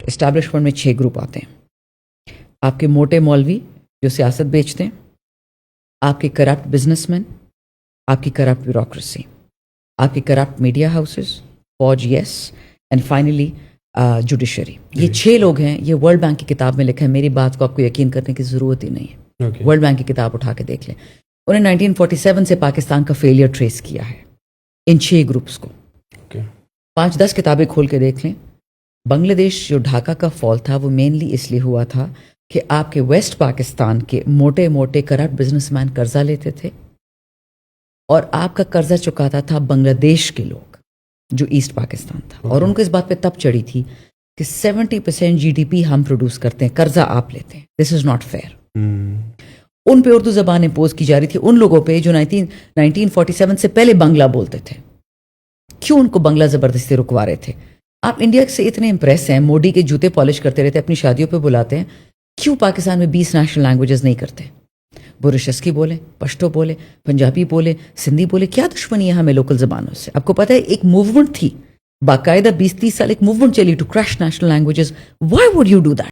Establishment میں 6 group آتے ہیں. آپ کے موٹے مولوی جو سیاست بیچتے ہیں, آپ کے کرپٹ بزنس مین, آپ کی کرپٹ بیوروکریسی, آپ کی کرپٹ میڈیا ہاؤسز, فوج, یس, اینڈ فائنلی جوڈیشری. یہ 6 لوگ ہیں. یہ ورلڈ بینک کی کتاب میں لکھا ہے, میری بات کو آپ کو یقین کرنے کی ضرورت ہی نہیں ہے. ورلڈ بینک کی کتاب اٹھا کے دیکھ لیں. انہیں 1947 سے پاکستان کا فیلئر ٹریس کیا ہے ان 6 گروپس کو. 5-10 کتابیں کھول کے دیکھ لیں. بنگلہ دیش جو ڈھاکہ کا فال تھا وہ مینلی اس لیے ہوا تھا کہ آپ کے ویسٹ پاکستان کے موٹے موٹے کرپٹ بزنس مین قرضہ لیتے تھے اور آپ کا قرضہ چکاتا تھا بنگلہ دیش کے لوگ جو ایسٹ پاکستان تھا. اور ان کو اس بات پہ تب چڑھی تھی کہ 70% GDP ہم پروڈیوس کرتے ہیں, قرضہ آپ لیتے ہیں, دس از ناٹ فیئر. ان پہ اردو زبان امپوز کی جا رہی تھی, ان لوگوں پہ جو 1947 سے پہلے بنگلہ بولتے تھے. کیوں ان کو بنگلہ زبردستی رکوا رہے تھے؟ آپ انڈیا سے اتنے امپریس ہیں, مودی کے جوتے پالش کرتے رہتے, اپنی شادیوں پہ بلاتے ہیں, کیوں پاکستان میں 20 نیشنل لینگویجز نہیں کرتے؟ بورشسکی بولے, پشتو بولے, پنجابی بولے, سندھی بولے, کیا دشمنی ہے ہمیں لوکل زبانوں سے؟ آپ کو پتہ ہے ایک موومنٹ تھی باقاعدہ 20-30 سال ایک موومنٹ چلی to crush national languages. Why would you do that?